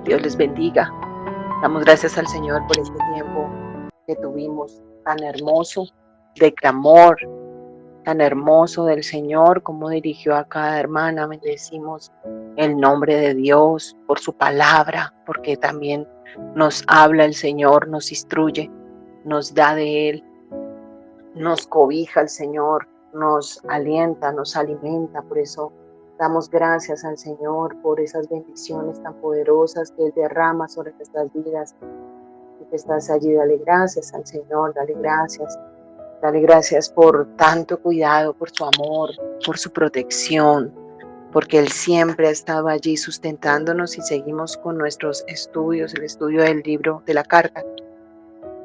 Dios les bendiga. Damos gracias al Señor por este tiempo que tuvimos tan hermoso de clamor, tan hermoso del Señor, como dirigió a cada hermana. Bendecimos el nombre de Dios por su palabra, porque también nos habla el Señor, nos instruye, nos da de Él, nos cobija el Señor, nos alienta, nos alimenta. Por eso damos gracias al Señor por esas bendiciones tan poderosas que Él derrama sobre nuestras vidas. Y que estás allí, dale gracias al Señor, dale gracias. Dale gracias por tanto cuidado, por su amor, por su protección, porque Él siempre ha estado allí sustentándonos y seguimos con nuestros estudios, el estudio del libro de la carta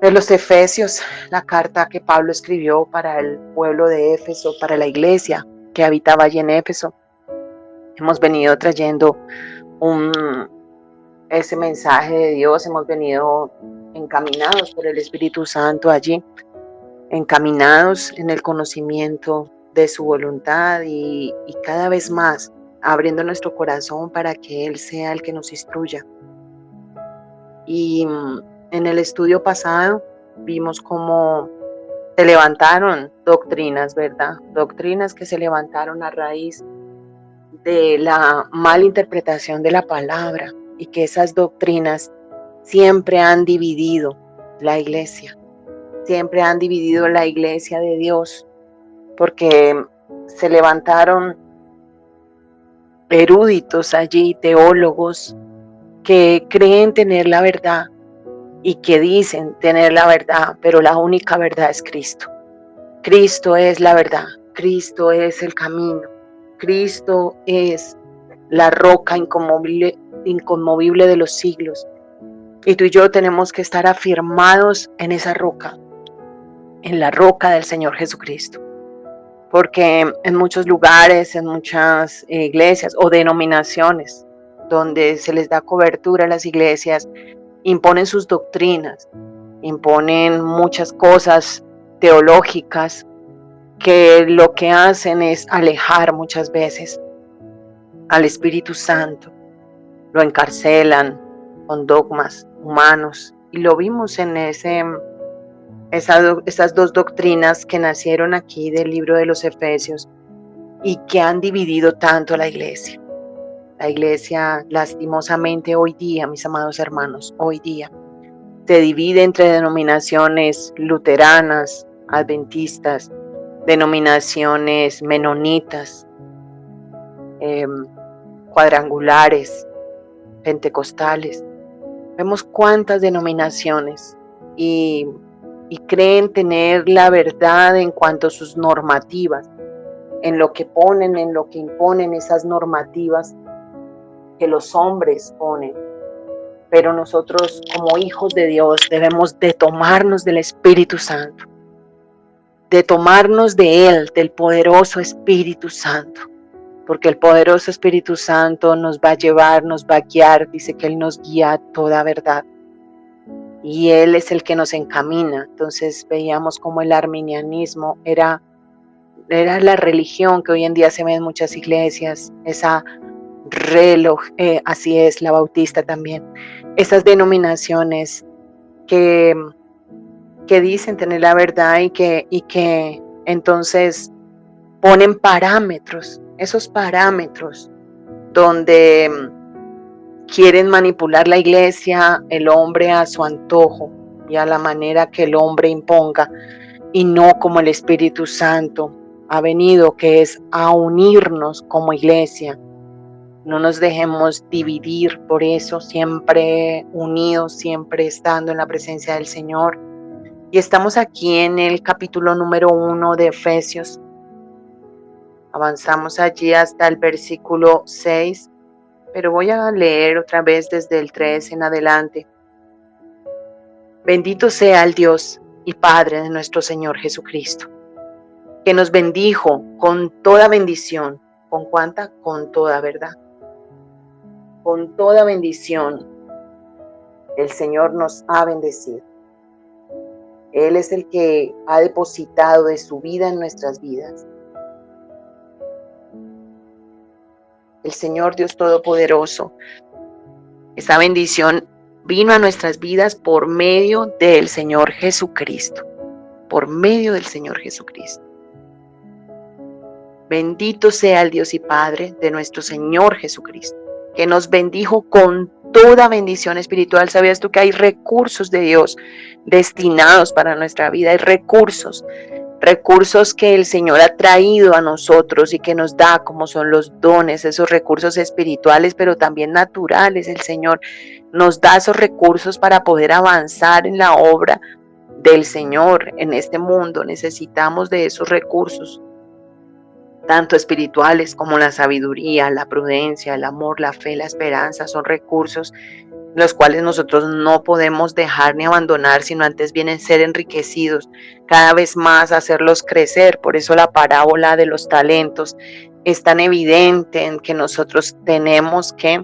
de los Efesios, la carta que Pablo escribió para el pueblo de Éfeso, para la iglesia que habitaba allí en Éfeso. Hemos venido trayendo ese mensaje de Dios, hemos venido encaminados por el Espíritu Santo allí, encaminados en el conocimiento de su voluntad y cada vez más abriendo nuestro corazón para que Él sea el que nos instruya. Y en el estudio pasado vimos cómo se levantaron doctrinas, ¿verdad? Doctrinas que se levantaron a raíz de la mala interpretación de la palabra y que esas doctrinas siempre han dividido la iglesia, siempre han dividido la iglesia de Dios, porque se levantaron eruditos allí, teólogos, que creen tener la verdad y que dicen tener la verdad, pero la única verdad es Cristo. Cristo es la verdad, Cristo es el camino, Cristo es la roca inconmovible de los siglos. Y tú y yo tenemos que estar afirmados en esa roca, en la roca del Señor Jesucristo. Porque en muchos lugares, en muchas iglesias o denominaciones donde se les da cobertura a las iglesias, imponen sus doctrinas, imponen muchas cosas teológicas que lo que hacen es alejar muchas veces al Espíritu Santo, lo encarcelan con dogmas humanos. Y lo vimos en esas dos doctrinas que nacieron aquí del libro de los Efesios y que han dividido tanto a la iglesia. La iglesia, lastimosamente, hoy día, mis amados hermanos, hoy día, se divide entre denominaciones luteranas, adventistas, denominaciones menonitas, cuadrangulares, pentecostales. Vemos cuántas denominaciones y creen tener la verdad en cuanto a sus normativas, en lo que ponen, en lo que imponen esas normativas que los hombres ponen. Pero nosotros como hijos de Dios debemos de tomarnos del Espíritu Santo, de tomarnos de Él, del poderoso Espíritu Santo, porque el poderoso Espíritu Santo nos va a llevar, nos va a guiar, dice que Él nos guía a toda verdad. Y Él es el que nos encamina. Entonces veíamos como el arminianismo era la religión que hoy en día se ve en muchas iglesias, esa así es, la bautista también, esas denominaciones que dicen tener la verdad y que entonces ponen parámetros, esos parámetros donde quieren manipular la iglesia, el hombre a su antojo y a la manera que el hombre imponga, y no como el Espíritu Santo ha venido, que es a unirnos como iglesia. No nos dejemos dividir, por eso siempre unidos, siempre estando en la presencia del Señor. Y estamos aquí en el capítulo número 1 de Efesios. Avanzamos allí hasta el versículo 6, pero voy a leer otra vez desde el 3 en adelante. Bendito sea el Dios y Padre de nuestro Señor Jesucristo, que nos bendijo con toda bendición. ¿Con cuánta? Con toda, ¿verdad? Con toda bendición. El Señor nos ha bendecido. Él es el que ha depositado de su vida en nuestras vidas. El Señor Dios Todopoderoso Esa bendición vino a nuestras vidas por medio del Señor Jesucristo, por medio del Señor Jesucristo. Bendito sea el Dios y Padre de nuestro Señor Jesucristo, que nos bendijo con toda bendición espiritual. ¿Sabías tú que hay recursos de Dios destinados para nuestra vida? Hay recursos que el Señor ha traído a nosotros y que nos da, como son los dones, esos recursos espirituales, pero también naturales. El Señor nos da esos recursos para poder avanzar en la obra del Señor en este mundo. Necesitamos de esos recursos, tanto espirituales como la sabiduría, la prudencia, el amor, la fe, la esperanza. Son recursos los cuales nosotros no podemos dejar ni abandonar, sino antes bien ser enriquecidos, cada vez más hacerlos crecer. Por eso la parábola de los talentos es tan evidente en que nosotros tenemos que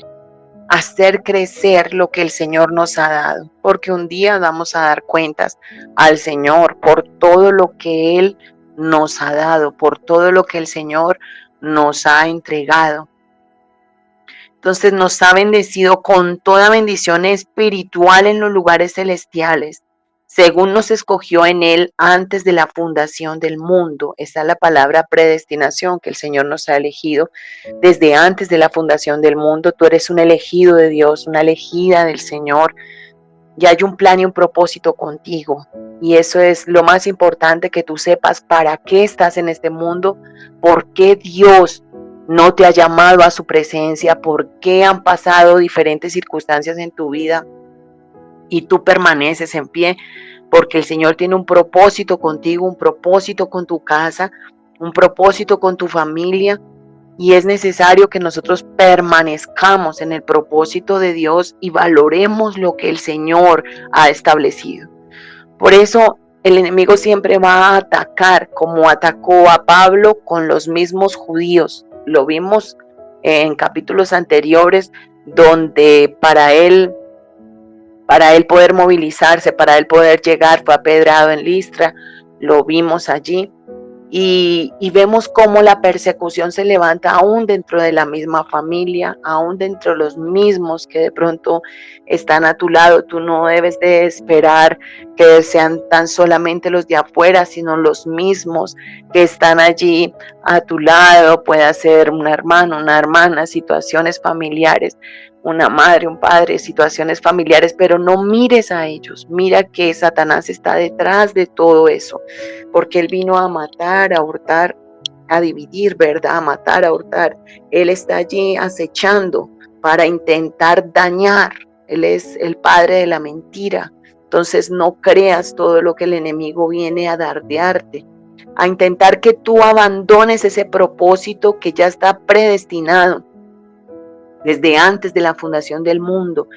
hacer crecer lo que el Señor nos ha dado, porque un día vamos a dar cuentas al Señor por todo lo que Él nos ha dado, por todo lo que el Señor nos ha entregado. Entonces nos ha bendecido con toda bendición espiritual en los lugares celestiales, según nos escogió en Él antes de la fundación del mundo. Esa es la palabra predestinación, que el Señor nos ha elegido desde antes de la fundación del mundo. Tú eres un elegido de Dios, una elegida del Señor. Y hay un plan y un propósito contigo. Y eso es lo más importante, que tú sepas para qué estás en este mundo, por qué Dios no te ha llamado a su presencia, por qué han pasado diferentes circunstancias en tu vida y tú permaneces en pie, porque el Señor tiene un propósito contigo, un propósito con tu casa, un propósito con tu familia. Y es necesario que nosotros permanezcamos en el propósito de Dios y valoremos lo que el Señor ha establecido. Por eso el enemigo siempre va a atacar, como atacó a Pablo con los mismos judíos. Lo vimos en capítulos anteriores, donde para él poder movilizarse, para él poder llegar, fue apedrado en Listra. Lo vimos allí. Y vemos cómo la persecución se levanta aún dentro de la misma familia, aún dentro de los mismos que de pronto están a tu lado. Tú no debes de esperar que sean tan solamente los de afuera, sino los mismos que están allí a tu lado. Puede ser un hermano, una hermana, situaciones familiares, una madre, un padre, situaciones familiares, pero no mires a ellos. Mira que Satanás está detrás de todo eso, porque él vino a matar, a hurtar, a dividir, ¿verdad? A matar, a hurtar. Él está allí acechando para intentar dañar. Él es el padre de la mentira. Entonces no creas todo lo que el enemigo viene a dardearte, a intentar que tú abandones ese propósito que ya está predestinado desde antes de la fundación del mundo.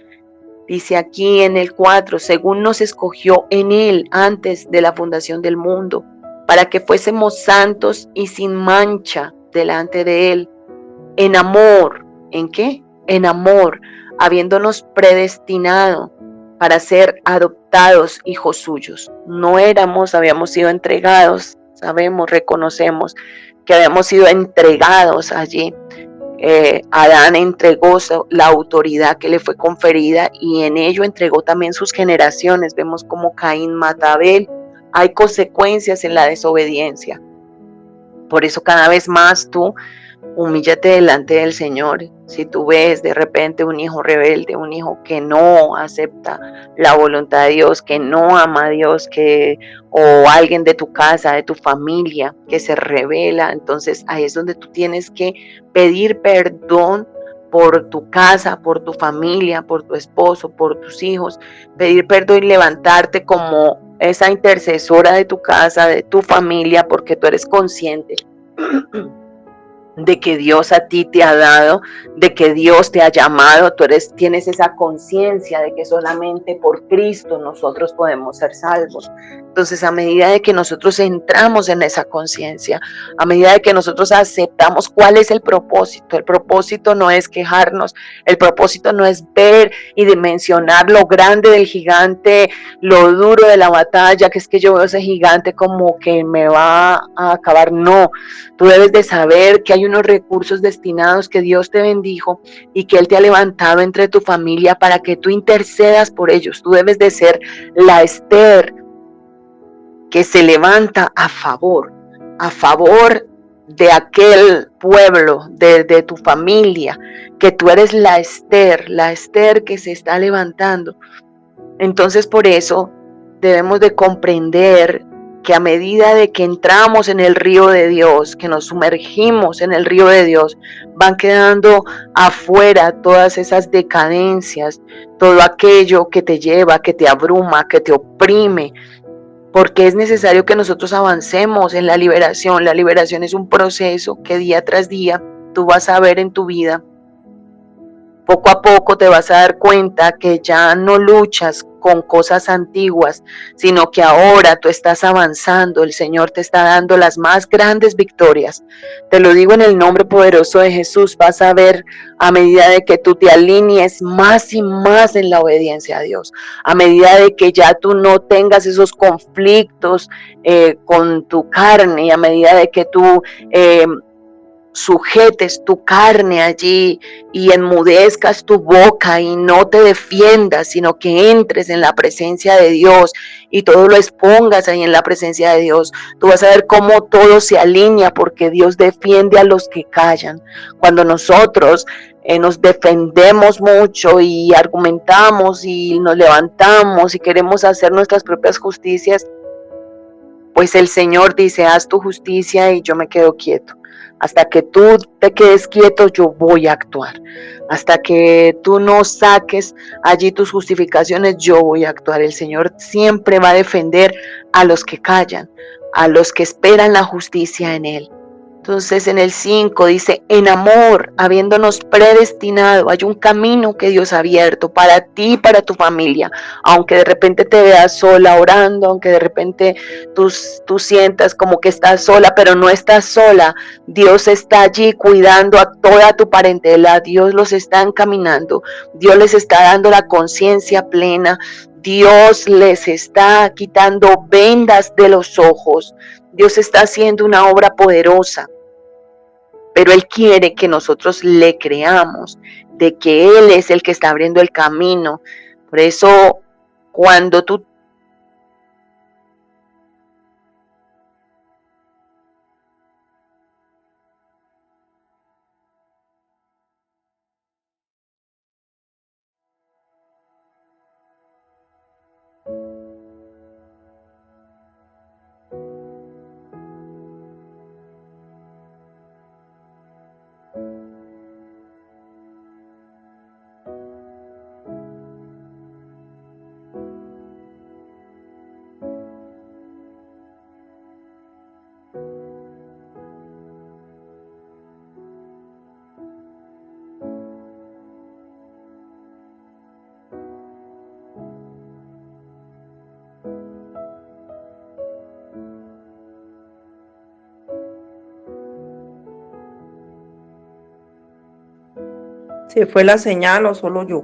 Dice aquí en el 4, según nos escogió en Él antes de la fundación del mundo, para que fuésemos santos y sin mancha delante de Él, en amor. ¿En qué? En amor, habiéndonos predestinado para ser adoptados hijos suyos. No éramos, habíamos sido entregados, sabemos, reconocemos que habíamos sido entregados allí. Adán entregó la autoridad que le fue conferida y en ello entregó también sus generaciones. Vemos cómo Caín mata a Abel. Hay consecuencias en la desobediencia. Por eso cada vez más tú humíllate delante del Señor. Si tú ves de repente un hijo rebelde, un hijo que no acepta la voluntad de Dios, que no ama a Dios, o alguien de tu casa, de tu familia, que se rebela, entonces ahí es donde tú tienes que pedir perdón por tu casa, por tu familia, por tu esposo, por tus hijos, pedir perdón y levantarte como esa intercesora de tu casa, de tu familia, porque tú eres consciente de que Dios a ti te ha dado, de que Dios te ha llamado. Tienes esa conciencia de que solamente por Cristo nosotros podemos ser salvos. Entonces, a medida de que nosotros entramos en esa conciencia, a medida de que nosotros aceptamos preguntamos cuál es el propósito. El propósito no es quejarnos, el propósito no es ver y dimensionar lo grande del gigante, lo duro de la batalla, que es que yo veo ese gigante como que me va a acabar. No, tú debes de saber que hay unos recursos destinados, que Dios te bendijo y que Él te ha levantado entre tu familia para que tú intercedas por ellos. Tú debes de ser la Esther que se levanta a favor de aquel pueblo, de tu familia, que tú eres la Esther que se está levantando. Entonces por eso debemos de comprender que a medida de que entramos en el río de Dios, que nos sumergimos en el río de Dios, van quedando afuera todas esas decadencias, todo aquello que te lleva, que te abruma, que te oprime, porque es necesario que nosotros avancemos en la liberación. La liberación es un proceso que día tras día tú vas a ver en tu vida. Poco a poco te vas a dar cuenta que ya no luchas con cosas antiguas, sino que ahora tú estás avanzando. El Señor te está dando las más grandes victorias. Te lo digo en el nombre poderoso de Jesús. Vas a ver a medida de que tú te alinees más y más en la obediencia a Dios. A medida de que ya tú no tengas esos conflictos con tu carne, y a medida de que tú sujetes tu carne allí y enmudezcas tu boca y no te defiendas, sino que entres en la presencia de Dios y todo lo expongas ahí en la presencia de Dios. Tú vas a ver cómo todo se alinea, porque Dios defiende a los que callan. Cuando nosotros nos defendemos mucho y argumentamos y nos levantamos y queremos hacer nuestras propias justicias, pues el Señor dice: haz tu justicia y yo me quedo quieto. Hasta que tú te quedes quieto, yo voy a actuar. Hasta que tú no saques allí tus justificaciones, yo voy a actuar. El Señor siempre va a defender a los que callan, a los que esperan la justicia en Él. Entonces en el 5 dice: en amor, habiéndonos predestinado, hay un camino que Dios ha abierto para ti y para tu familia. Aunque de repente te veas sola orando, aunque de repente tú sientas como que estás sola, pero no estás sola. Dios está allí cuidando a toda tu parentela. Dios los está encaminando. Dios les está dando la conciencia plena. Dios les está quitando vendas de los ojos. Dios está haciendo una obra poderosa. Pero Él quiere que nosotros le creamos, de que Él es el que está abriendo el camino. Por eso, cuando tú ¿Se fue la señal o solo yo?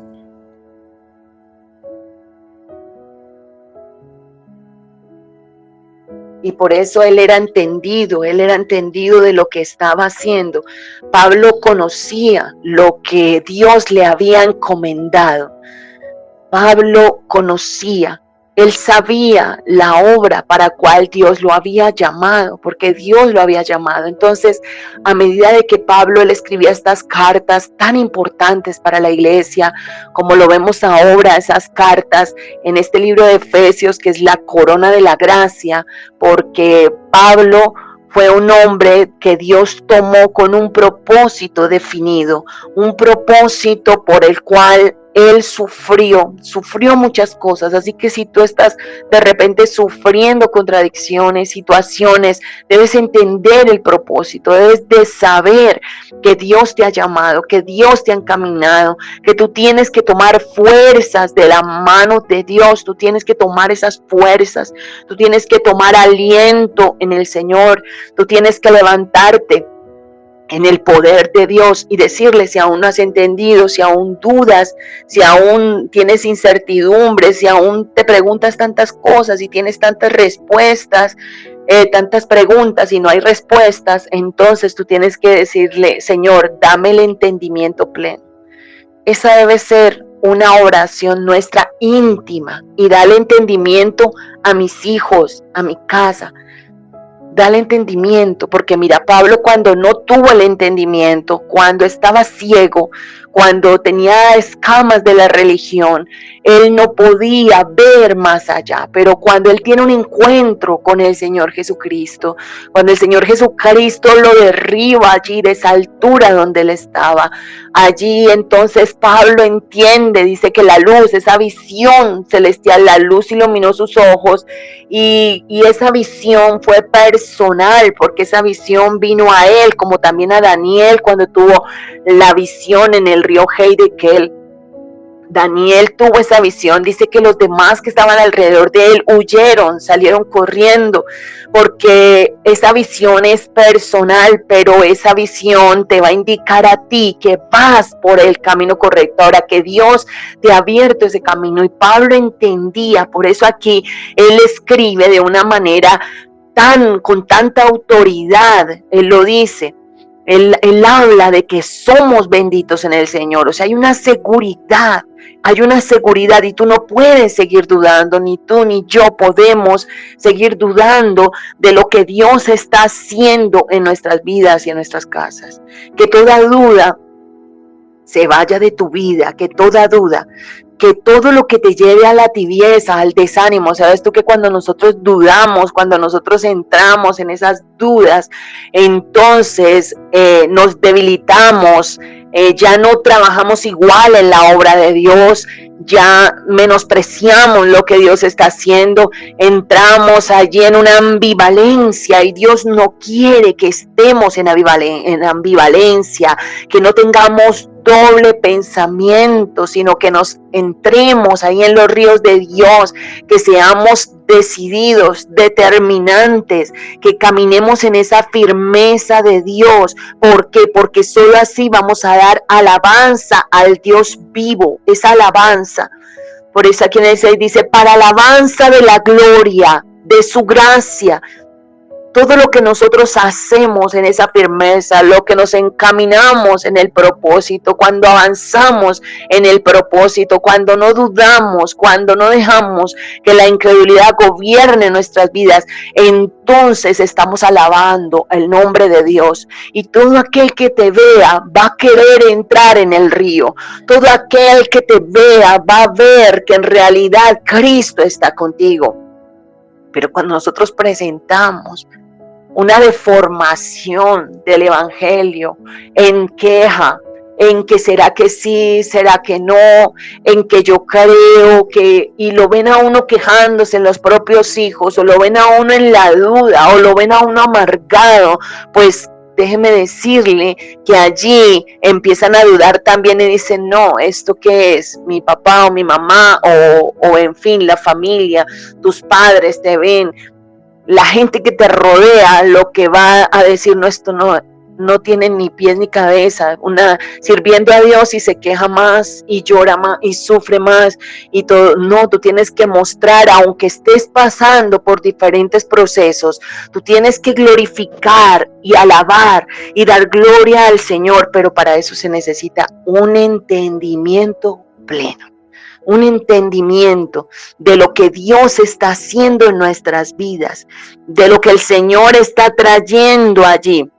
y por eso él era entendido de lo que estaba haciendo. Pablo conocía lo que Dios le había encomendado. Pablo conocía, él sabía la obra para cual Dios lo había llamado, porque Dios lo había llamado. Entonces, a medida de que Pablo le escribía estas cartas tan importantes para la iglesia, como lo vemos ahora, esas cartas en este libro de Efesios, que es la corona de la gracia, porque Pablo fue un hombre que Dios tomó con un propósito definido, un propósito por el cual él sufrió muchas cosas. Así que si tú estás de repente sufriendo contradicciones, situaciones, debes entender el propósito, debes de saber que Dios te ha llamado, que Dios te ha encaminado, que tú tienes que tomar fuerzas de la mano de Dios, tú tienes que tomar esas fuerzas, tú tienes que tomar aliento en el Señor, tú tienes que levantarte en el poder de Dios y decirle si aún no has entendido, si aún dudas, si aún tienes incertidumbre, si aún te preguntas tantas cosas y tienes tantas respuestas, tantas preguntas y no hay respuestas, entonces tú tienes que decirle, Señor, dame el entendimiento pleno. Esa debe ser una oración nuestra íntima y dale entendimiento a mis hijos, a mi casa. Dale entendimiento, porque mira, Pablo cuando no tuvo el entendimiento, cuando estaba ciego, cuando tenía escamas de la religión, él no podía ver más allá, pero cuando él tiene un encuentro con el Señor Jesucristo, cuando el Señor Jesucristo lo derriba allí de esa altura donde él estaba, allí entonces Pablo entiende, dice que la luz, esa visión celestial, la luz iluminó sus ojos y esa visión fue personal, porque esa visión vino a él, como también a Daniel cuando tuvo la visión en el río Heidekel. Daniel tuvo esa visión, dice que los demás que estaban alrededor de él huyeron, salieron corriendo, porque esa visión es personal, pero esa visión te va a indicar a ti que vas por el camino correcto, ahora que Dios te ha abierto ese camino. Y Pablo entendía, por eso aquí él escribe de una manera con tanta autoridad, él lo dice. Él habla de que somos benditos en el Señor, o sea, hay una seguridad y tú no puedes seguir dudando, ni tú ni yo podemos seguir dudando de lo que Dios está haciendo en nuestras vidas y en nuestras casas. Que toda duda se vaya de tu vida, que toda duda, que todo lo que te lleve a la tibieza, al desánimo, sabes tú que cuando nosotros dudamos, cuando nosotros entramos en esas dudas, entonces nos debilitamos, ya no trabajamos igual en la obra de Dios, ya menospreciamos lo que Dios está haciendo, entramos allí en una ambivalencia y Dios no quiere que estemos en ambivalencia, que no tengamos doble pensamiento, sino que nos entremos ahí en los ríos de Dios, que seamos decididos, determinantes, que caminemos en esa firmeza de Dios. ¿Por qué? Porque solo así vamos a dar alabanza al Dios vivo, esa alabanza. Por eso aquí en el 6 dice, para alabanza de la gloria, de su gracia. Todo lo que nosotros hacemos en esa firmeza, lo que nos encaminamos en el propósito, cuando avanzamos en el propósito, cuando no dudamos, cuando no dejamos que la incredulidad gobierne nuestras vidas, entonces estamos alabando el nombre de Dios. Y todo aquel que te vea va a querer entrar en el río. Todo aquel que te vea va a ver que en realidad Cristo está contigo. Pero cuando nosotros presentamos una deformación del evangelio en queja, en que será que sí, será que no, en que yo creo que, y lo ven a uno quejándose en los propios hijos, o lo ven a uno en la duda, o lo ven a uno amargado, pues déjeme decirle que allí empiezan a dudar también y dicen, no, ¿esto qué es? Mi papá o mi mamá, o en fin, la familia, tus padres te ven. La gente que te rodea lo que va a decir, no, esto no tiene ni pies ni cabeza, sirviendo a Dios y se queja más y llora más y sufre más y todo. No, tú tienes que mostrar, aunque estés pasando por diferentes procesos, tú tienes que glorificar y alabar y dar gloria al Señor, pero para eso se necesita un entendimiento pleno. Un entendimiento de lo que Dios está haciendo en nuestras vidas, de lo que el Señor está trayendo allí,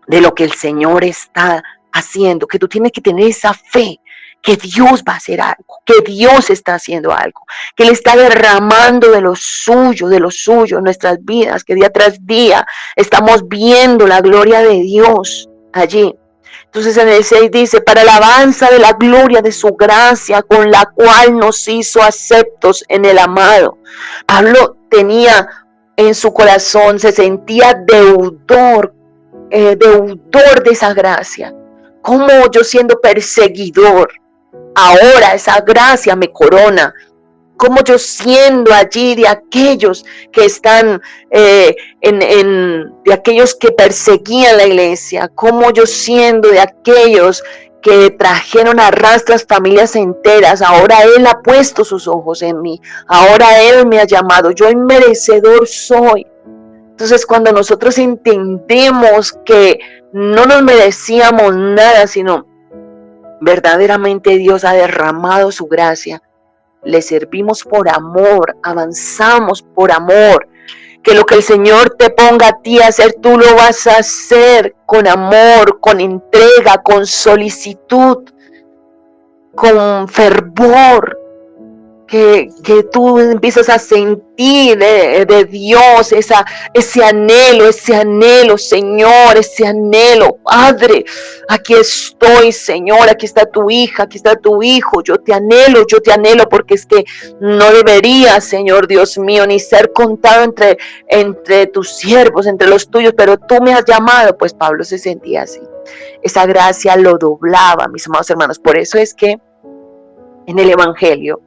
de lo que el Señor está haciendo, que tú tienes que tener esa fe, que Dios va a hacer algo, que Dios está haciendo algo, que Él está derramando de lo suyo en nuestras vidas, que día tras día estamos viendo la gloria de Dios allí. Entonces en el 6 dice, para alabanza de la gloria de su gracia, con la cual nos hizo aceptos en el amado. Pablo tenía en su corazón, se sentía deudor de esa gracia. Como yo siendo perseguidor, ahora esa gracia me corona. Como yo siendo allí de aquellos que están, de aquellos que perseguían la iglesia, como yo siendo de aquellos que trajeron a rastras familias enteras, ahora Él ha puesto sus ojos en mí, ahora Él me ha llamado, yo inmerecedor soy. Entonces, cuando nosotros entendemos que no nos merecíamos nada, sino verdaderamente Dios ha derramado su gracia, le servimos por amor, avanzamos por amor, que lo que el Señor te ponga a ti a hacer, tú lo vas a hacer con amor, con entrega, con solicitud, con fervor, que tú empiezas a sentir de Dios ese anhelo, Señor, ese anhelo. Padre, aquí estoy, Señor, aquí está tu hija, aquí está tu hijo, yo te anhelo, porque es que no debería, Señor Dios mío, ni ser contado entre tus siervos, entre los tuyos, pero tú me has llamado. Pues Pablo se sentía así. Esa gracia lo doblaba, mis amados hermanos. Por eso es que en el Evangelio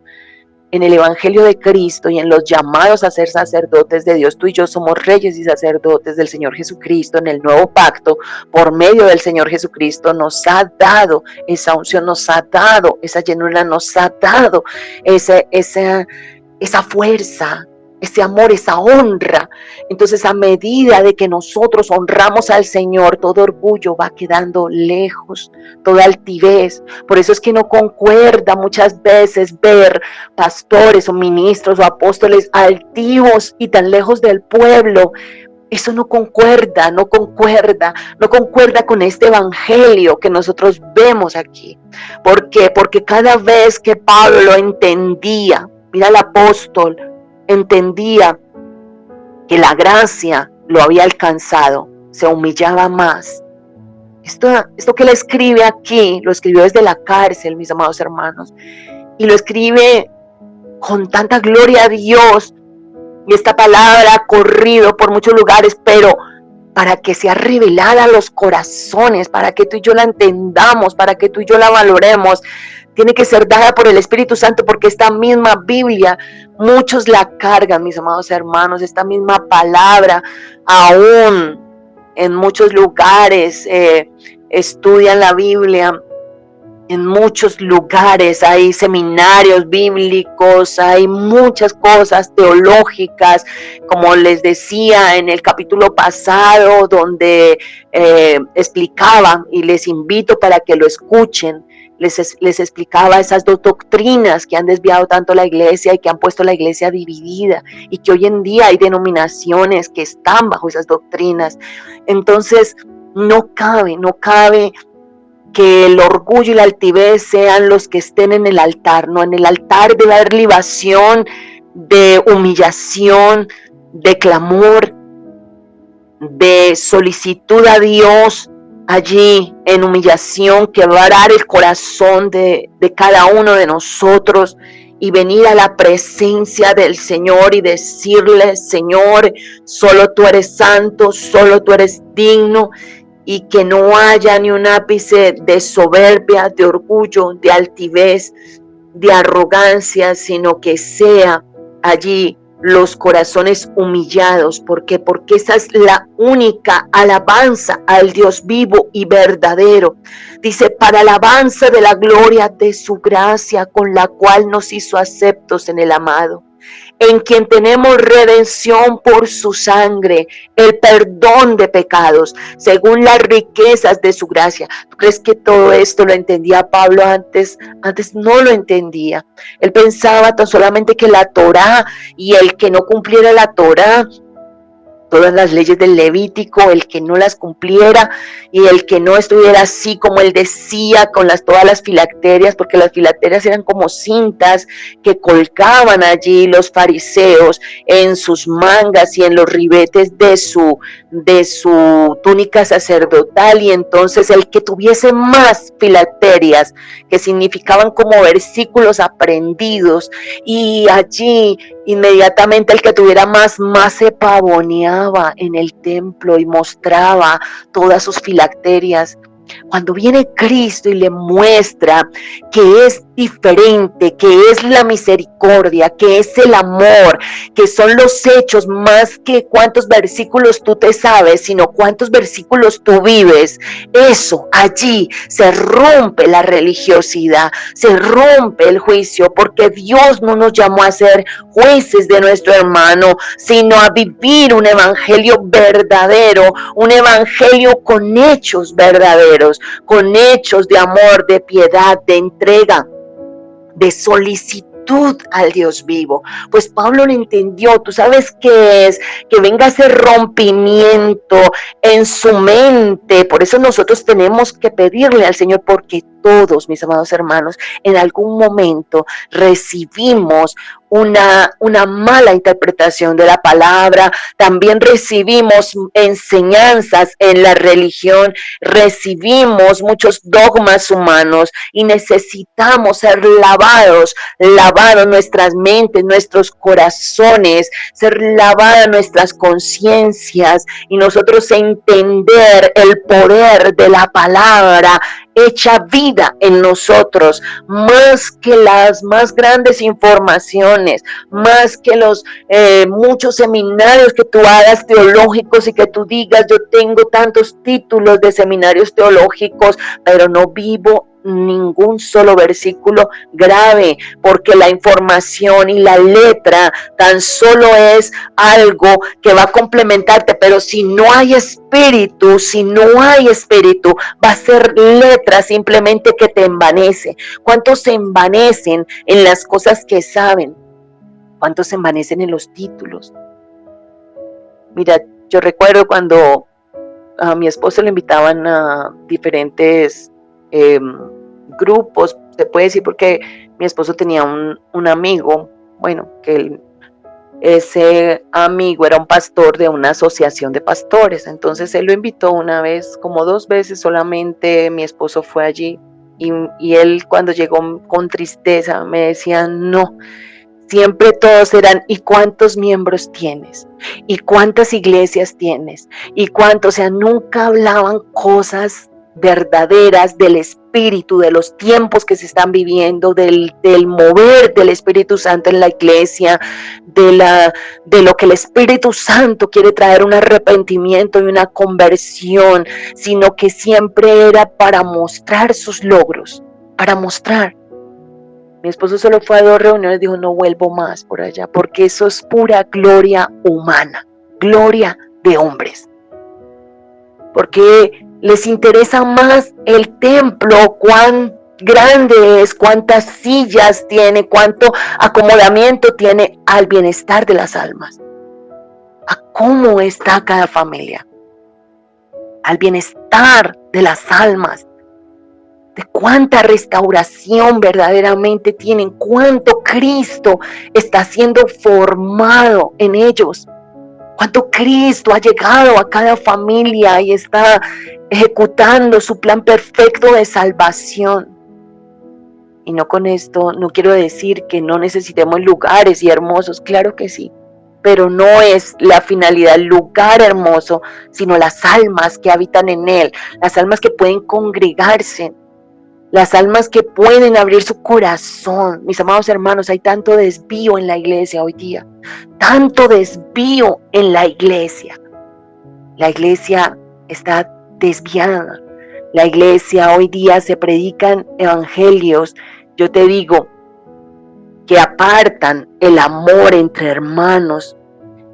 de Cristo y en los llamados a ser sacerdotes de Dios, tú y yo somos reyes y sacerdotes del Señor Jesucristo. En el nuevo pacto, por medio del Señor Jesucristo, nos ha dado esa unción, nos ha dado esa llenura, nos ha dado esa fuerza, ese amor, esa honra. Entonces, a medida de que nosotros honramos al Señor, todo orgullo va quedando lejos, toda altivez. Por eso es que no concuerda muchas veces ver pastores o ministros o apóstoles altivos y tan lejos del pueblo. Eso no concuerda con este evangelio que nosotros vemos aquí. ¿Por qué? Porque cada vez que Pablo entendía, mira, el apóstol entendía que la gracia lo había alcanzado, se humillaba más. Esto que él escribe aquí, lo escribió desde la cárcel, mis amados hermanos, y lo escribe con tanta gloria a Dios, y esta palabra ha corrido por muchos lugares, pero para que sea revelada a los corazones, para que tú y yo la entendamos, para que tú y yo la valoremos, tiene que ser dada por el Espíritu Santo, porque esta misma Biblia, muchos la cargan, mis amados hermanos, esta misma palabra, aún en muchos lugares estudian la Biblia. En muchos lugares hay seminarios bíblicos, hay muchas cosas teológicas, como les decía en el capítulo pasado, donde explicaba, y les invito para que lo escuchen, les explicaba esas dos doctrinas que han desviado tanto la iglesia y que han puesto la iglesia dividida, y que hoy en día hay denominaciones que están bajo esas doctrinas. Entonces, no cabe que el orgullo y la altivez sean los que estén en el altar. No, en el altar debe haber libación de humillación, de clamor, de solicitud a Dios allí en humillación, quebrar el corazón de cada uno de nosotros y venir a la presencia del Señor y decirle: Señor, solo tú eres santo, solo tú eres digno. Y que no haya ni un ápice de soberbia, de orgullo, de altivez, de arrogancia, sino que sea allí los corazones humillados. ¿Por qué? Porque esa es la única alabanza al Dios vivo y verdadero. Dice: para alabanza de la gloria de su gracia, con la cual nos hizo aceptos en el amado, en quien tenemos redención por su sangre, el perdón de pecados, según las riquezas de su gracia. ¿Tú crees que todo esto lo entendía Pablo antes? Antes no lo entendía. Él pensaba tan solamente que la Torá, y el que no cumpliera la Torá, todas las leyes del Levítico, el que no las cumpliera y el que no estuviera así como él decía, con todas las filacterias, porque las filacterias eran como cintas que colgaban allí los fariseos en sus mangas y en los ribetes de su túnica sacerdotal. Y entonces el que tuviese más filacterias, que significaban como versículos aprendidos, y allí inmediatamente el que tuviera más se pavoneaba en el templo y mostraba todas sus filacterias. Cuando viene Cristo y le muestra que es diferente, que es la misericordia, que es el amor, que son los hechos, más que cuántos versículos tú te sabes, sino cuántos versículos tú vives. Eso, allí se rompe la religiosidad, se rompe el juicio, porque Dios no nos llamó a ser jueces de nuestro hermano, sino a vivir un evangelio verdadero, un evangelio con hechos verdaderos, con hechos de amor, de piedad, de entrega, de solicitud al Dios vivo. Pues Pablo lo entendió. Tú sabes qué es, que venga ese rompimiento en su mente. Por eso nosotros tenemos que pedirle al Señor, porque todos, mis amados hermanos, en algún momento recibimos una mala interpretación de la palabra, también recibimos enseñanzas en la religión, recibimos muchos dogmas humanos y necesitamos ser lavados nuestras mentes, nuestros corazones, ser lavadas nuestras conciencias y nosotros entender el poder de la palabra hecha vida en nosotros, más que las más grandes informaciones, más que los muchos seminarios que tú hagas teológicos y que tú digas, yo tengo tantos títulos de seminarios teológicos, pero no vivo ningún solo versículo grave, porque la información y la letra tan solo es algo que va a complementarte, pero si no hay espíritu, va a ser letra simplemente que te envanece. ¿Cuántos se envanecen en las cosas que saben? ¿Cuántos se envanecen en los títulos? Mira, yo recuerdo cuando a mi esposo le invitaban a diferentes grupos, se puede decir, porque mi esposo tenía un amigo, bueno, que ese amigo era un pastor de una asociación de pastores. Entonces él lo invitó una vez, como 2 veces solamente mi esposo fue allí, y él, cuando llegó con tristeza, me decía, no, siempre todos eran, ¿y cuántos miembros tienes? ¿Y cuántas iglesias tienes? ¿Y cuántos? O sea, nunca hablaban cosas verdaderas del Espíritu, de los tiempos que se están viviendo, del mover del Espíritu Santo en la iglesia, de lo que el Espíritu Santo quiere traer, un arrepentimiento y una conversión, sino que siempre era para mostrar sus logros, para mostrar. Mi esposo solo fue a 2 reuniones y dijo, no vuelvo más por allá, porque eso es pura gloria humana, gloria de hombres. Porque les interesa más el templo, cuán grande es, cuántas sillas tiene, cuánto acomodamiento tiene, al bienestar de las almas, a cómo está cada familia, al bienestar de las almas, de cuánta restauración verdaderamente tienen, cuánto Cristo está siendo formado en ellos, cuánto Cristo ha llegado a cada familia y está ejecutando su plan perfecto de salvación. Y no con esto, no quiero decir que no necesitemos lugares y hermosos, claro que sí, pero no es la finalidad el lugar hermoso, sino las almas que habitan en él, las almas que pueden congregarse, las almas que pueden abrir su corazón. Mis amados hermanos, hay tanto desvío en la iglesia hoy día, tanto desvío en la iglesia. La iglesia está desviada. La iglesia hoy día se predican evangelios, yo te digo, que apartan el amor entre hermanos,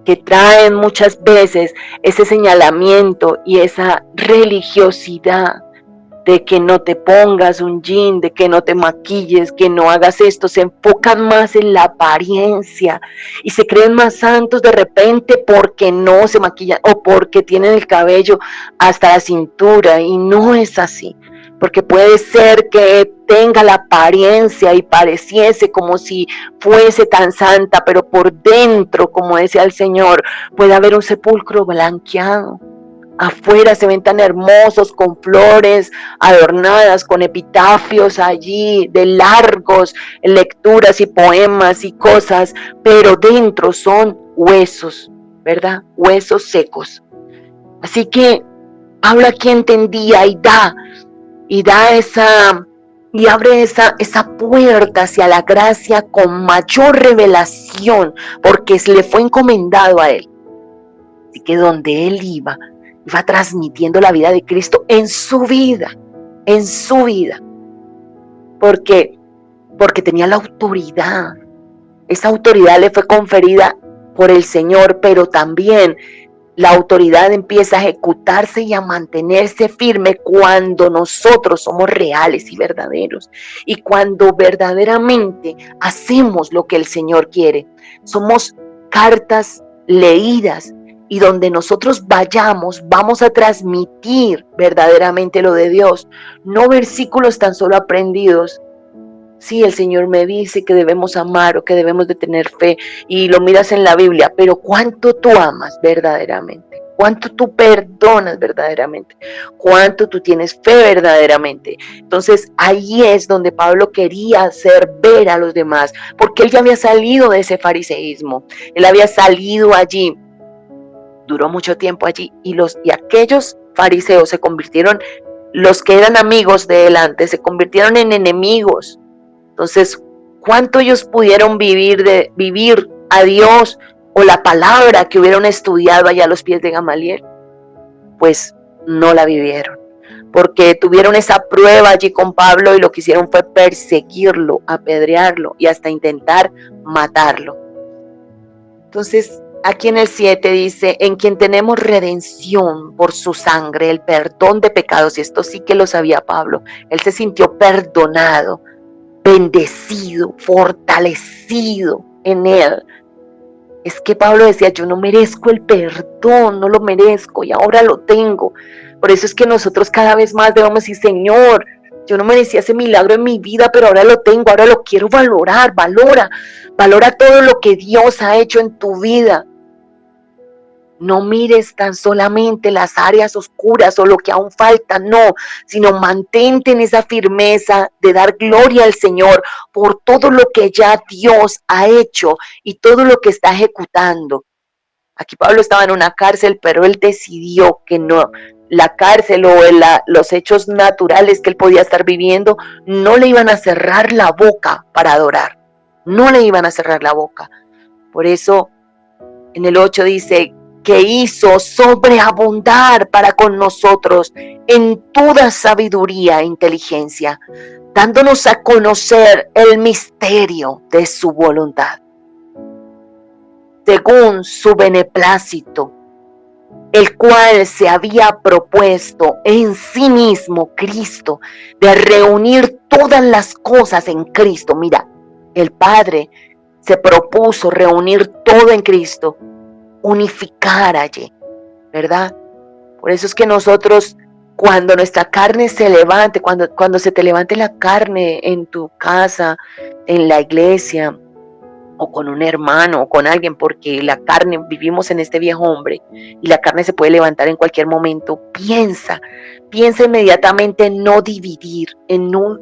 que traen muchas veces ese señalamiento y esa religiosidad de que no te pongas un jean, de que no te maquilles, que no hagas esto. Se enfocan más en la apariencia y se creen más santos de repente porque no se maquillan o porque tienen el cabello hasta la cintura, y no es así, porque puede ser que tenga la apariencia y pareciese como si fuese tan santa, pero por dentro, como decía el Señor, puede haber un sepulcro blanqueado. Afuera se ven tan hermosos, con flores adornadas, con epitafios allí de largos, lecturas y poemas y cosas, pero dentro son huesos, ¿verdad? Huesos secos. Así que Pablo aquí entendía y da y abre esa puerta hacia la gracia con mayor revelación, porque le fue encomendado a él. Así que donde él iba transmitiendo la vida de Cristo en su vida, porque tenía la autoridad. Esa autoridad le fue conferida por el Señor, pero también la autoridad empieza a ejecutarse y a mantenerse firme cuando nosotros somos reales y verdaderos, y cuando verdaderamente hacemos lo que el Señor quiere. Somos cartas leídas, y donde nosotros vayamos, vamos a transmitir verdaderamente lo de Dios, no versículos tan solo aprendidos. Sí, el Señor me dice que debemos amar o que debemos de tener fe, y lo miras en la Biblia, pero ¿cuánto tú amas verdaderamente? ¿Cuánto tú perdonas verdaderamente? ¿Cuánto tú tienes fe verdaderamente? Entonces ahí es donde Pablo quería hacer ver a los demás, porque él ya había salido de ese fariseísmo, él había salido allí, duró mucho tiempo allí, y aquellos fariseos se convirtieron, los que eran amigos de él antes, se convirtieron en enemigos. Entonces, ¿cuánto ellos pudieron vivir a Dios o la palabra que hubieran estudiado allá a los pies de Gamaliel? Pues no la vivieron, porque tuvieron esa prueba allí con Pablo, y lo que hicieron fue perseguirlo, apedrearlo y hasta intentar matarlo. Entonces, aquí en el 7 dice, en quien tenemos redención por su sangre, el perdón de pecados. Y esto sí que lo sabía Pablo. Él se sintió perdonado, bendecido, fortalecido en él. Es que Pablo decía, yo no merezco el perdón, no lo merezco, y ahora lo tengo. Por eso es que nosotros cada vez más debemos decir, Señor, yo no merecía ese milagro en mi vida, pero ahora lo tengo, ahora lo quiero valorar. Valora todo lo que Dios ha hecho en tu vida. No mires tan solamente las áreas oscuras o lo que aún falta, no, sino mantente en esa firmeza de dar gloria al Señor por todo lo que ya Dios ha hecho y todo lo que está ejecutando. Aquí Pablo estaba en una cárcel, pero él decidió que no, la cárcel o los hechos naturales que él podía estar viviendo no le iban a cerrar la boca para adorar, no le iban a cerrar la boca. Por eso en el 8 dice, que hizo sobreabundar para con nosotros en toda sabiduría e inteligencia, dándonos a conocer el misterio de su voluntad, según su beneplácito, el cual se había propuesto en sí mismo Cristo, de reunir todas las cosas en Cristo. Mira, el Padre se propuso reunir todo en Cristo, unificar allí, ¿verdad? Por eso es que nosotros, cuando nuestra carne se levante, cuando se te levante la carne en tu casa, en la iglesia, o con un hermano, o con alguien, porque la carne, vivimos en este viejo hombre, y la carne se puede levantar en cualquier momento, piensa inmediatamente en no dividir, en no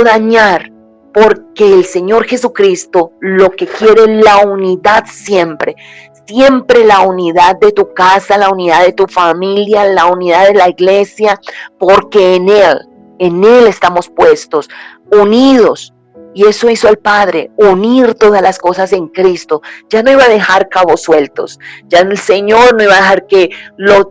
dañar, porque el Señor Jesucristo lo que quiere es la unidad siempre la unidad de tu casa, la unidad de tu familia, la unidad de la iglesia, porque en Él estamos puestos, unidos. Y eso hizo el Padre, unir todas las cosas en Cristo. Ya no iba a dejar cabos sueltos. Ya el Señor no iba a dejar que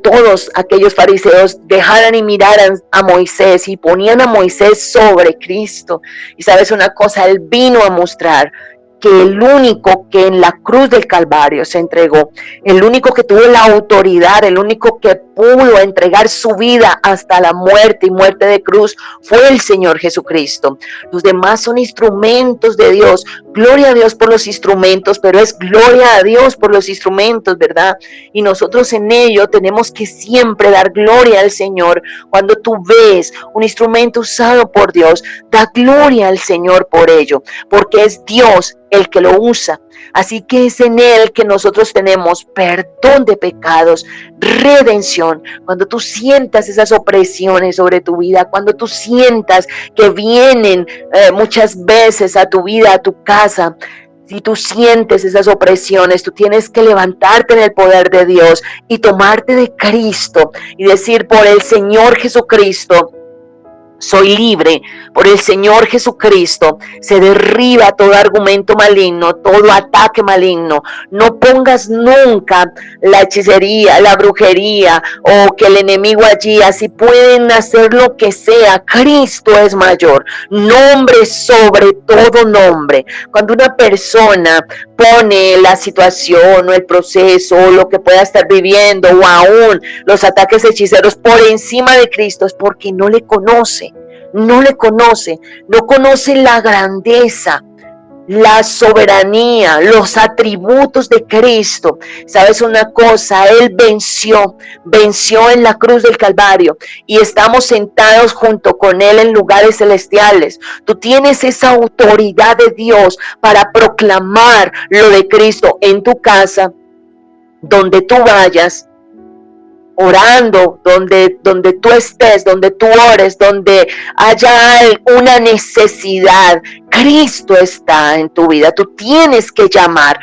todos aquellos fariseos dejaran y miraran a Moisés y ponían a Moisés sobre Cristo. Y sabes una cosa, Él vino a mostrar que el único que en la cruz del Calvario se entregó, el único que tuvo la autoridad, el único que pudo entregar su vida hasta la muerte y muerte de cruz, fue el Señor Jesucristo. Los demás son instrumentos de Dios. Gloria a Dios por los instrumentos, pero es gloria a Dios por los instrumentos, ¿verdad? Y nosotros en ello tenemos que siempre dar gloria al Señor. Cuando tú ves un instrumento usado por Dios, da gloria al Señor por ello, porque es Dios el que lo usa. Así que es en Él que nosotros tenemos perdón de pecados, redención. Cuando tú sientas esas opresiones sobre tu vida, cuando tú sientas que vienen muchas veces a tu vida, a tu casa, si tú sientes esas opresiones, tú tienes que levantarte en el poder de Dios y tomarte de Cristo y decir, por el Señor Jesucristo, Soy libre por el Señor Jesucristo. Se derriba todo argumento maligno, todo ataque maligno. No pongas nunca la hechicería, la brujería o que el enemigo allí, así pueden hacer lo que sea. Cristo es mayor. Nombre sobre todo nombre. Cuando una persona pone la situación o el proceso o lo que pueda estar viviendo o aún los ataques hechiceros por encima de Cristo, es porque no le conoce. No le conoce, no conoce la grandeza, la soberanía, los atributos de Cristo. ¿Sabes una cosa? Él venció en la cruz del Calvario y estamos sentados junto con Él en lugares celestiales. Tú tienes esa autoridad de Dios para proclamar lo de Cristo en tu casa, donde tú vayas, orando, donde tú estés, donde tú ores, donde haya una necesidad. Cristo está en tu vida. Tú tienes que llama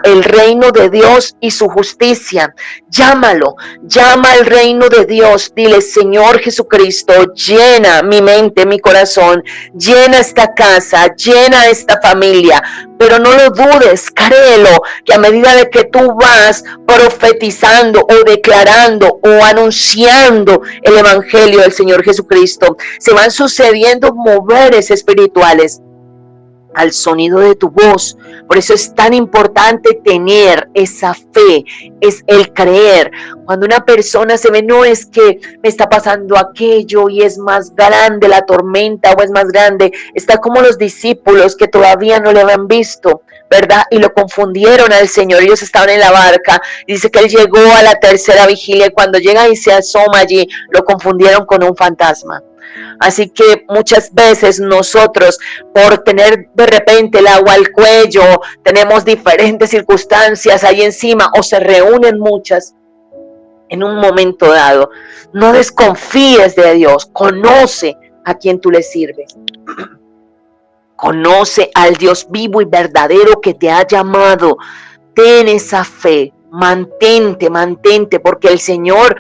el reino de Dios y su justicia. Llámalo, llama al reino de Dios. Dile: Señor Jesucristo, llena mi mente, mi corazón, llena esta casa, llena esta familia. Pero no lo dudes, créelo, que a medida de que tú vas profetizando o declarando o anunciando el evangelio del Señor Jesucristo, se van sucediendo moveres espirituales al sonido de tu voz. Por eso es tan importante tener esa fe, es el creer. Cuando una persona se ve, no es que me está pasando aquello y es más grande la tormenta o es más grande, está como los discípulos que todavía no le habían visto, ¿verdad? Y lo confundieron al Señor. Ellos estaban en la barca, dice que Él llegó a la tercera vigilia y cuando llega y se asoma allí, lo confundieron con un fantasma. Así que muchas veces nosotros, por tener de repente el agua al cuello, tenemos diferentes circunstancias ahí encima o se reúnen muchas en un momento dado. No desconfíes de Dios, conoce a quien tú le sirves. Conoce al Dios vivo y verdadero que te ha llamado. Ten esa fe, mantente, porque el Señor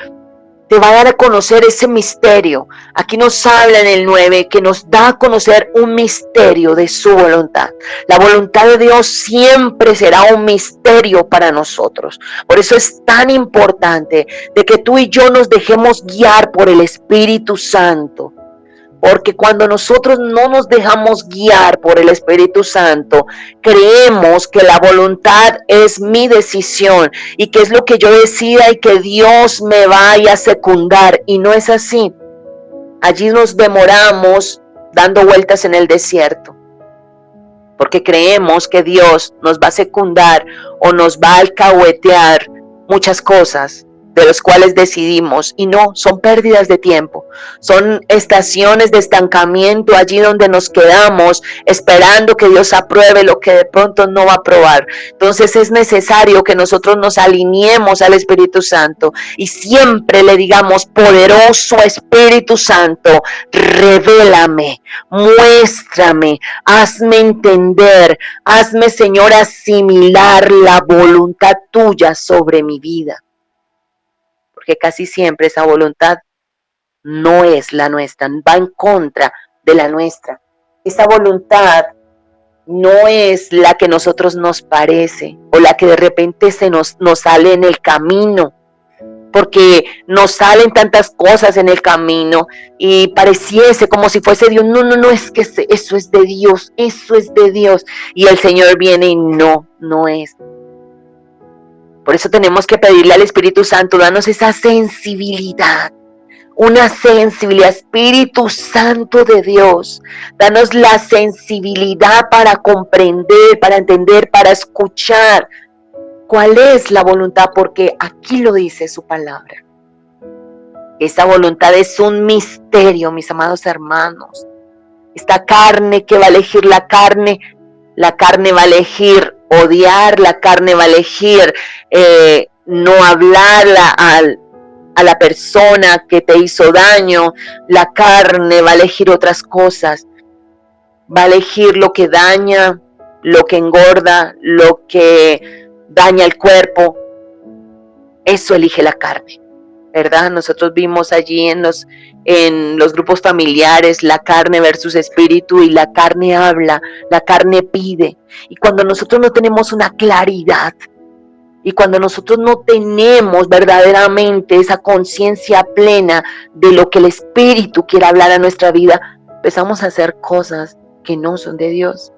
te va a dar a conocer ese misterio. Aquí nos habla en el 9 que nos da a conocer un misterio de su voluntad. La voluntad de Dios siempre será un misterio para nosotros. Por eso es tan importante de que tú y yo nos dejemos guiar por el Espíritu Santo. Porque cuando nosotros no nos dejamos guiar por el Espíritu Santo, creemos que la voluntad es mi decisión y que es lo que yo decida y que Dios me vaya a secundar. Y no es así. Allí nos demoramos dando vueltas en el desierto. Porque creemos que Dios nos va a secundar o nos va a alcahuetear muchas cosas de los cuales decidimos, y no, son pérdidas de tiempo, son estaciones de estancamiento allí donde nos quedamos esperando que Dios apruebe lo que de pronto no va a aprobar. Entonces es necesario que nosotros nos alineemos al Espíritu Santo y siempre le digamos: poderoso Espíritu Santo, revélame, muéstrame, hazme entender, hazme, Señor, asimilar la voluntad tuya sobre mi vida. Porque casi siempre esa voluntad no es la nuestra, va en contra de la nuestra. Esa voluntad no es la que a nosotros nos parece o la que de repente nos sale en el camino, porque nos salen tantas cosas en el camino y pareciese como si fuese Dios. No, es que eso es de Dios, y el Señor viene y no es. Por eso tenemos que pedirle al Espíritu Santo: danos esa sensibilidad, una sensibilidad. Espíritu Santo de Dios, danos la sensibilidad para comprender, para entender, para escuchar cuál es la voluntad, porque aquí lo dice su palabra. Esa voluntad es un misterio, mis amados hermanos. Esta carne que va a elegir la carne va a elegir odiar, la carne va a elegir no hablarla a la persona que te hizo daño, la carne va a elegir otras cosas, va a elegir lo que daña, lo que engorda, lo que daña el cuerpo. Eso elige la carne. ¿verdad? Nosotros vimos allí en los grupos familiares la carne versus espíritu, y la carne habla, la carne pide. Y cuando nosotros no tenemos una claridad, y cuando nosotros no tenemos verdaderamente esa conciencia plena de lo que el espíritu quiere hablar a nuestra vida, empezamos a hacer cosas que no son de Dios.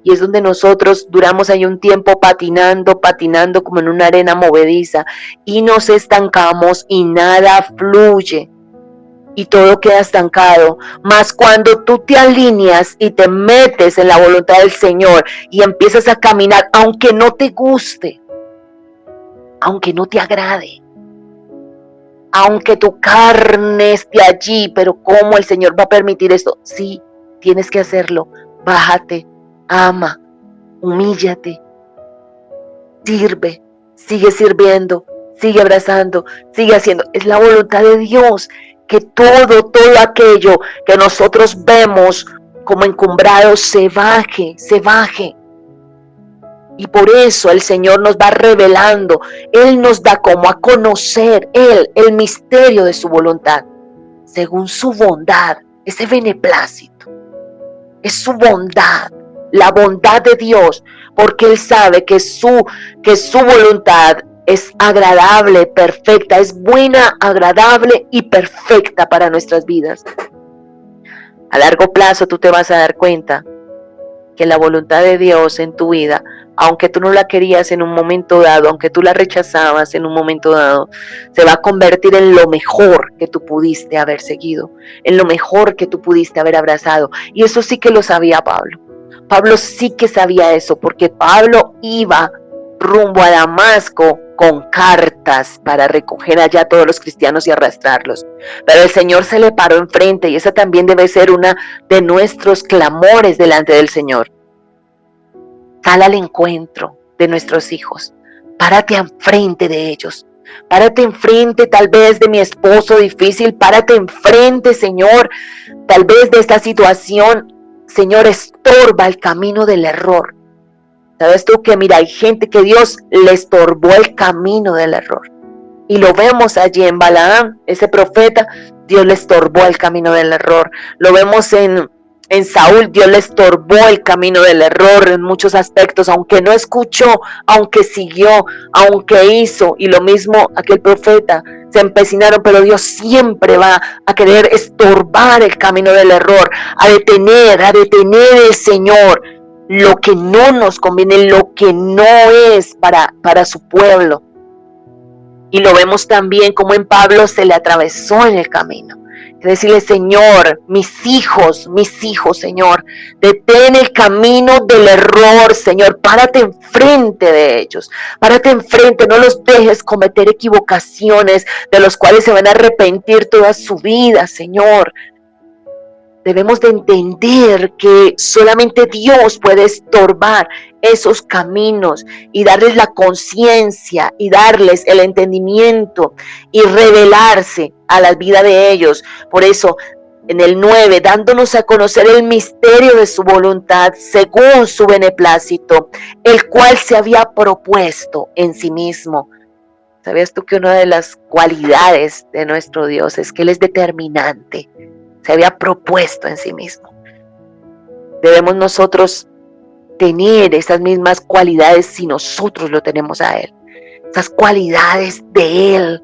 Y es donde nosotros duramos ahí un tiempo patinando como en una arena movediza, y nos estancamos y nada fluye y todo queda estancado. Mas cuando tú te alineas y te metes en la voluntad del Señor y empiezas a caminar, aunque no te guste, aunque no te agrade, aunque tu carne esté allí, pero ¿cómo el Señor va a permitir esto? Sí, tienes que hacerlo. Bájate, ama, humíllate, sirve, sigue sirviendo, sigue abrazando, sigue haciendo. Es la voluntad de Dios que todo aquello que nosotros vemos como encumbrado se baje. Y por eso el Señor nos va revelando, Él nos da como a conocer, el misterio de su voluntad, según su bondad, ese beneplácito, es su bondad, la bondad de Dios, porque Él sabe que su voluntad es agradable, perfecta, es buena, agradable y perfecta para nuestras vidas. A largo plazo tú te vas a dar cuenta que la voluntad de Dios en tu vida, aunque tú no la querías en un momento dado, aunque tú la rechazabas en un momento dado, se va a convertir en lo mejor que tú pudiste haber seguido, en lo mejor que tú pudiste haber abrazado. Y eso sí que lo sabía Pablo. Pablo sí que sabía eso, porque Pablo iba rumbo a Damasco con cartas para recoger allá a todos los cristianos y arrastrarlos. Pero el Señor se le paró enfrente, y esa también debe ser una de nuestros clamores delante del Señor. Sal al encuentro de nuestros hijos, párate enfrente de ellos, párate enfrente tal vez de mi esposo difícil, párate enfrente, Señor, tal vez de esta situación, Señor, estorba el camino del error. ¿Sabes tú que mira, hay gente que Dios le estorbó el camino del error? Y lo vemos allí en Balaam, ese profeta, Dios le estorbó el camino del error. Lo vemos en Saúl, Dios le estorbó el camino del error en muchos aspectos, aunque no escuchó, aunque siguió, aunque hizo. Y lo mismo aquel profeta, se empecinaron, pero Dios siempre va a querer estorbar el camino del error, a detener el Señor lo que no nos conviene, lo que no es para su pueblo. Y lo vemos también como en Pablo se le atravesó en el camino. Decirle, Señor, mis hijos, Señor, detén el camino del error, Señor, párate enfrente de ellos, párate enfrente, no los dejes cometer equivocaciones de los cuales se van a arrepentir toda su vida, Señor. Debemos de entender que solamente Dios puede estorbar esos caminos y darles la conciencia y darles el entendimiento y revelarse a la vida de ellos. Por eso, en el 9, dándonos a conocer el misterio de su voluntad según su beneplácito, el cual se había propuesto en sí mismo. ¿Sabías tú que una de las cualidades de nuestro Dios es que Él es determinante? Se había propuesto en sí mismo. Debemos nosotros tener esas mismas cualidades si nosotros lo tenemos a Él. Esas cualidades de Él,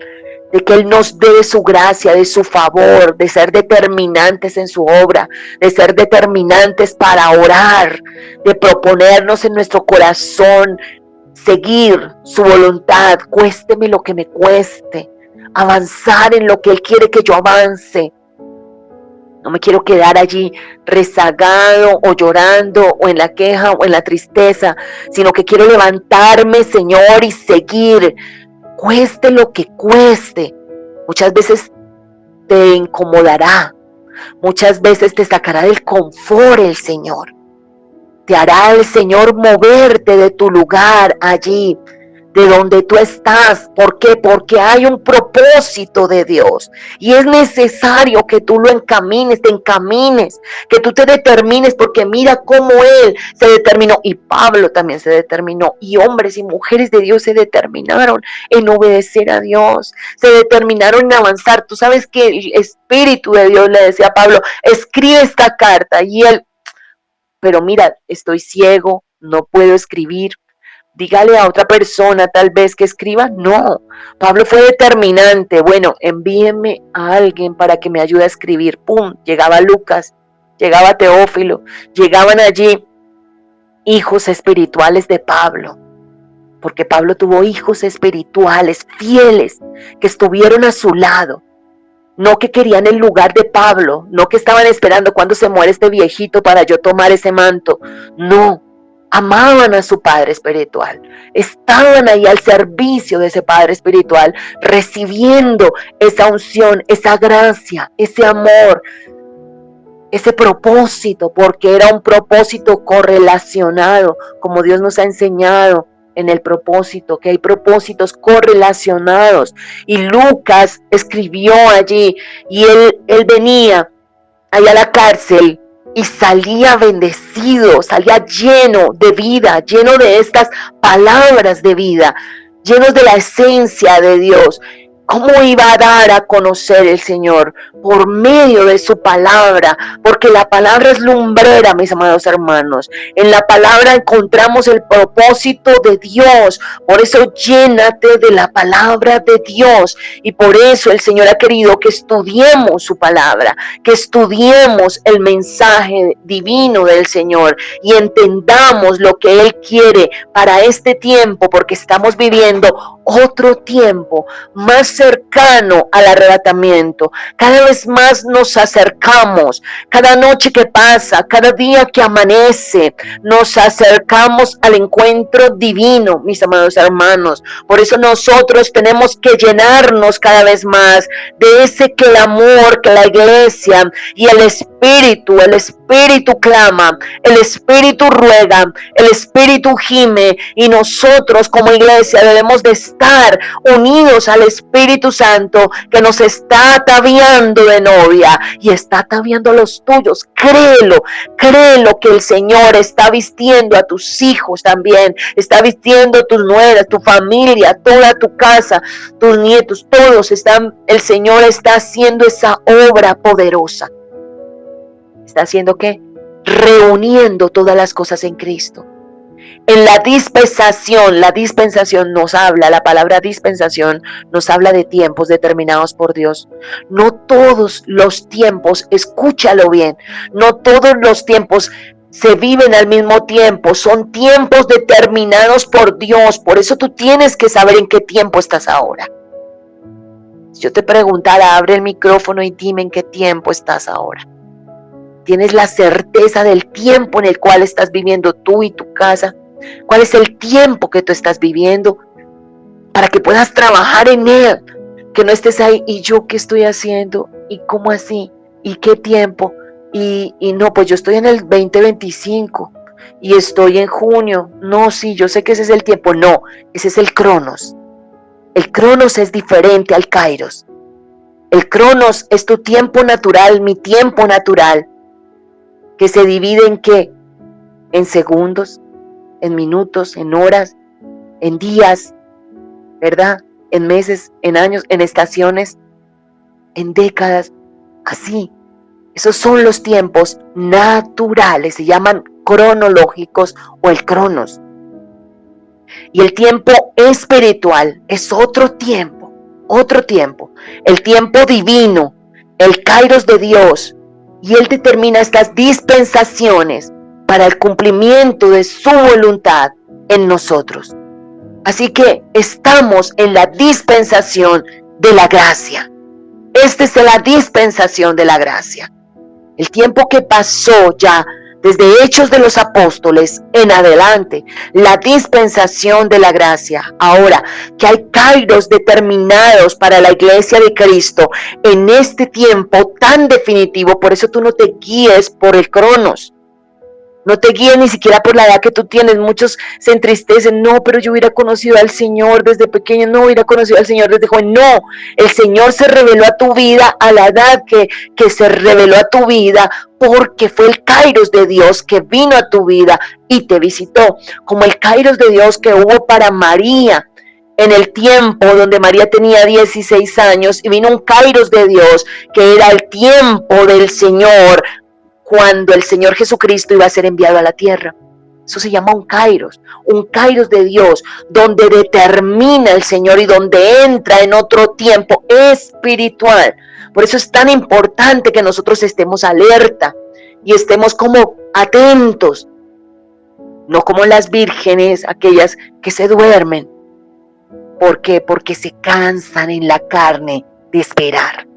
de que Él nos dé de su gracia, de su favor, de ser determinantes en su obra, de ser determinantes para orar, de proponernos en nuestro corazón seguir su voluntad, cuésteme lo que me cueste, avanzar en lo que Él quiere que yo avance. No me quiero quedar allí rezagado o llorando o en la queja o en la tristeza, sino que quiero levantarme, Señor, y seguir, cueste lo que cueste. Muchas veces te incomodará, muchas veces te sacará del confort el Señor. Te hará el Señor moverte de tu lugar allí, de donde tú estás. ¿Por qué? Porque hay un propósito de Dios y es necesario que tú lo encamines, te encamines, que tú te determines, porque mira cómo Él se determinó y Pablo también se determinó y hombres y mujeres de Dios se determinaron en obedecer a Dios, se determinaron en avanzar. Tú sabes que el Espíritu de Dios le decía a Pablo, escribe esta carta y él, pero mira, estoy ciego, no puedo escribir. Dígale a otra persona tal vez que escriba. No, Pablo fue determinante. Bueno, envíenme a alguien para que me ayude a escribir. Pum, llegaba Lucas, llegaba Teófilo, llegaban allí hijos espirituales de Pablo, porque Pablo tuvo hijos espirituales fieles que estuvieron a su lado. No que querían el lugar de Pablo, no que estaban esperando cuando se muere este viejito para yo tomar ese manto. No, amaban a su padre espiritual, estaban ahí al servicio de ese padre espiritual, recibiendo esa unción, esa gracia, ese amor, ese propósito, porque era un propósito correlacionado, como Dios nos ha enseñado en el propósito, que hay propósitos correlacionados. Y Lucas escribió allí y él venía allá a la cárcel y salía bendecido, salía lleno de vida, lleno de estas palabras de vida, llenos de la esencia de Dios. ¿Cómo iba a dar a conocer el Señor? Por medio de su palabra, porque la palabra es lumbrera, mis amados hermanos. En la palabra encontramos el propósito de Dios. Por eso llénate de la palabra de Dios. Y por eso el Señor ha querido que estudiemos su palabra, que estudiemos el mensaje divino del Señor y entendamos lo que Él quiere para este tiempo, porque estamos viviendo otro tiempo más cercano al arrebatamiento. Cada vez más nos acercamos, cada noche que pasa, cada día que amanece, nos acercamos al encuentro divino, mis amados hermanos. Por eso nosotros tenemos que llenarnos cada vez más de ese clamor que la iglesia y el Espíritu clama, el Espíritu ruega, el Espíritu gime, y nosotros como iglesia debemos de estar unidos al Espíritu Santo que nos está ataviando de novia y está ataviando a los tuyos. Créelo que el Señor está vistiendo a tus hijos también, está vistiendo a tus nueras, tu familia, toda tu casa, tus nietos, todos están, el Señor está haciendo esa obra poderosa. ¿Está haciendo qué? Reuniendo todas las cosas en Cristo. En la dispensación nos habla, la palabra dispensación nos habla de tiempos determinados por Dios. No todos los tiempos, escúchalo bien, no todos los tiempos se viven al mismo tiempo, son tiempos determinados por Dios. Por eso tú tienes que saber en qué tiempo estás ahora. Si yo te preguntara, abre el micrófono y dime en qué tiempo estás ahora. ¿Tienes la certeza del tiempo en el cual estás viviendo tú y tu casa? ¿Cuál es el tiempo que tú estás viviendo? Para que puedas trabajar en él. Que no estés ahí, ¿y yo qué estoy haciendo? ¿Y cómo así? ¿Y qué tiempo? Y no, pues yo estoy en el 2025 y estoy en junio. No, sí, yo sé que ese es el tiempo. No, ese es el Cronos. El Cronos es diferente al Kairos. El Cronos es tu tiempo natural, mi tiempo natural, que se divide en ¿qué? En segundos, en minutos, en horas, en días, ¿verdad? En meses, en años, en estaciones, en décadas, así. Esos son los tiempos naturales, se llaman cronológicos o el Cronos. Y el tiempo espiritual es otro tiempo, el tiempo divino, el Kairos de Dios. Y Él determina estas dispensaciones para el cumplimiento de su voluntad en nosotros. Así que estamos en la dispensación de la gracia. Esta es la dispensación de la gracia. El tiempo que pasó ya desde Hechos de los Apóstoles en adelante, la dispensación de la gracia. Ahora que hay kairos determinados para la iglesia de Cristo en este tiempo tan definitivo, por eso tú no te guíes por el Cronos. No te guíes ni siquiera por la edad que tú tienes. Muchos se entristecen. No, pero yo hubiera conocido al Señor desde pequeño. No, hubiera conocido al Señor desde joven. No, el Señor se reveló a tu vida a la edad que se reveló a tu vida, porque fue el Kairos de Dios que vino a tu vida y te visitó. Como el Kairos de Dios que hubo para María en el tiempo donde María tenía 16 años, y vino un Kairos de Dios que era el tiempo del Señor, cuando el Señor Jesucristo iba a ser enviado a la tierra. Eso se llama un Kairos de Dios, donde determina el Señor y donde entra en otro tiempo espiritual. Por eso es tan importante que nosotros estemos alerta y estemos como atentos, no como las vírgenes, aquellas que se duermen. ¿Por qué? Porque se cansan en la carne de esperar.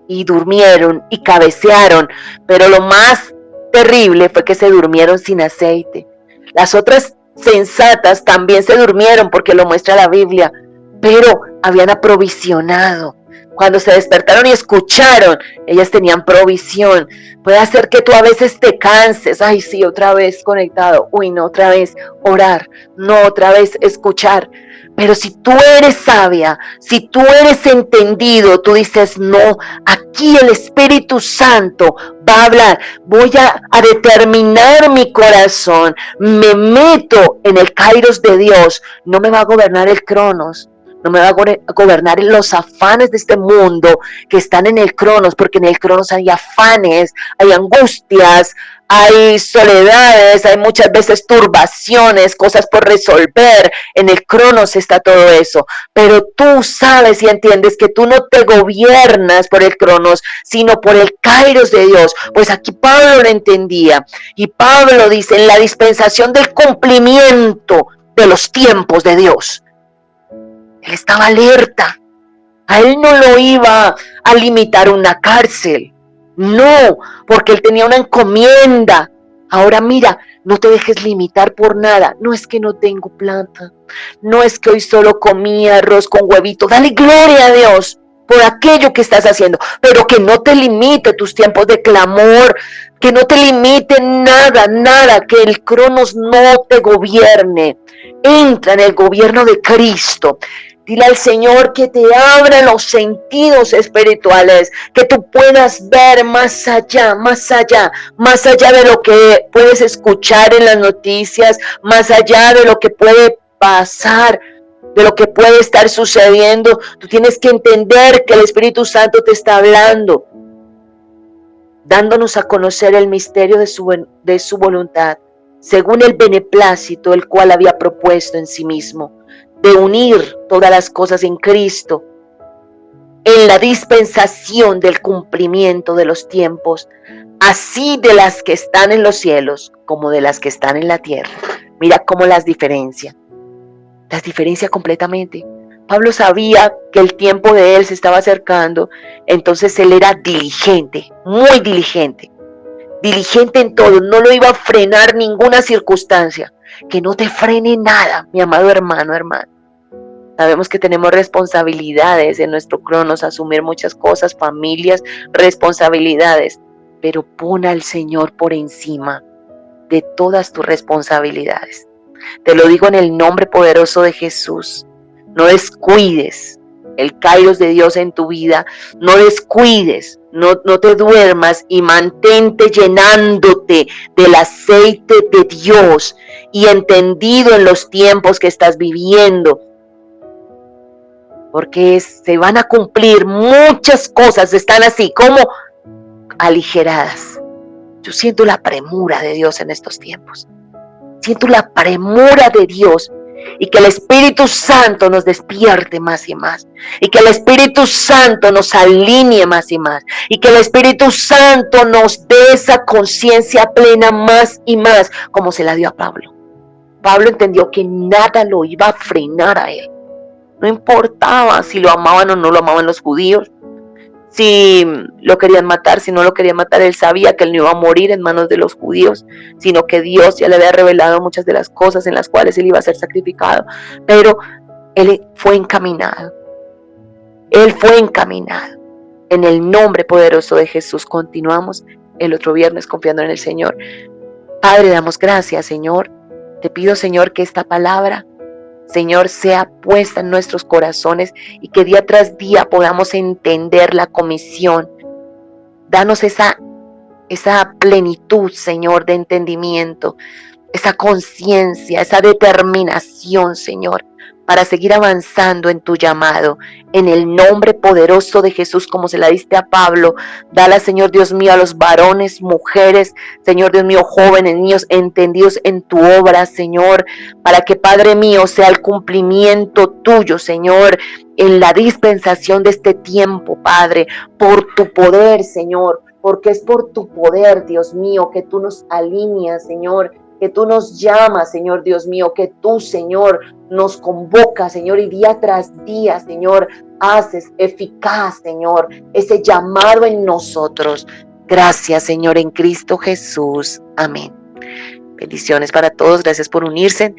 Y durmieron y cabecearon, pero lo más terrible fue que se durmieron sin aceite. Las otras sensatas también se durmieron, porque lo muestra la Biblia, pero habían aprovisionado. Cuando se despertaron y escucharon, ellas tenían provisión. Puede hacer que tú a veces te canses. Ay, sí, otra vez conectado. Uy, no, otra vez orar. No, otra vez escuchar. Pero si tú eres sabia, si tú eres entendido, tú dices, no, aquí el Espíritu Santo va a hablar. Voy a determinar mi corazón. Me meto en el Kairos de Dios. No me va a gobernar el Cronos. No me va a gobernar los afanes de este mundo que están en el Cronos, porque en el Cronos hay afanes, hay angustias, hay soledades, hay muchas veces turbaciones, cosas por resolver. En el Cronos está todo eso. Pero tú sabes y entiendes que tú no te gobiernas por el Cronos, sino por el Kairos de Dios. Pues aquí Pablo lo entendía. Y Pablo dice, en la dispensación del cumplimiento de los tiempos de Dios. Él estaba alerta. A él no lo iba a limitar una cárcel. No, porque él tenía una encomienda. Ahora mira, no te dejes limitar por nada. No es que no tengo plata. No es que hoy solo comí arroz con huevito. Dale gloria a Dios por aquello que estás haciendo. Pero que no te limite tus tiempos de clamor. Que no te limite nada, nada. Que el Cronos no te gobierne. Entra en el gobierno de Cristo. Dile al Señor que te abra los sentidos espirituales, que tú puedas ver más allá de lo que puedes escuchar en las noticias, más allá de lo que puede pasar, de lo que puede estar sucediendo. Tú tienes que entender que el Espíritu Santo te está hablando, dándonos a conocer el misterio de su voluntad, según el beneplácito el cual había propuesto en sí mismo, de unir todas las cosas en Cristo, en la dispensación del cumplimiento de los tiempos, así de las que están en los cielos como de las que están en la tierra. Mira cómo las diferencia completamente. Pablo sabía que el tiempo de él se estaba acercando, entonces él era diligente, muy diligente en todo, no lo iba a frenar ninguna circunstancia. Que no te frene nada, mi amado hermano, hermana. Sabemos que tenemos responsabilidades en nuestro Cronos, asumir muchas cosas, familias, responsabilidades, pero pon al Señor por encima de todas tus responsabilidades. Te lo digo en el nombre poderoso de Jesús. No descuides el Kairos de Dios en tu vida, no descuides, no te duermas y mantente llenándote del aceite de Dios y entendido en los tiempos que estás viviendo, porque se van a cumplir muchas cosas, están así como aligeradas. Yo siento la premura de Dios en estos tiempos, siento la premura de Dios. Y que el Espíritu Santo nos despierte más y más. Y que el Espíritu Santo nos alinee más y más. Y que el Espíritu Santo nos dé esa conciencia plena más y más, como se la dio a Pablo. Pablo entendió que nada lo iba a frenar a él. No importaba si lo amaban o no lo amaban los judíos. Si lo querían matar, si no lo querían matar, él sabía que él no iba a morir en manos de los judíos, sino que Dios ya le había revelado muchas de las cosas en las cuales él iba a ser sacrificado. Pero él fue encaminado. En el nombre poderoso de Jesús continuamos el otro viernes confiando en el Señor. Padre, damos gracias, Señor. Te pido, Señor, que esta palabra, Señor, sea puesta en nuestros corazones y que día tras día podamos entender la comisión. Danos esa plenitud, Señor, de entendimiento, esa conciencia, esa determinación, Señor, para seguir avanzando en tu llamado. En el nombre poderoso de Jesús, como se la diste a Pablo, dala, Señor Dios mío, a los varones, mujeres, Señor Dios mío, jóvenes, niños, entendidos en tu obra, Señor, para que, Padre mío, sea el cumplimiento tuyo, Señor, en la dispensación de este tiempo, Padre, por tu poder, Señor, porque es por tu poder, Dios mío, que tú nos alineas, Señor, que tú nos llamas, Señor Dios mío, que tú, Señor, nos convocas, Señor, y día tras día, Señor, haces eficaz, Señor, ese llamado en nosotros. Gracias, Señor, en Cristo Jesús. Amén. Bendiciones para todos. Gracias por unirse.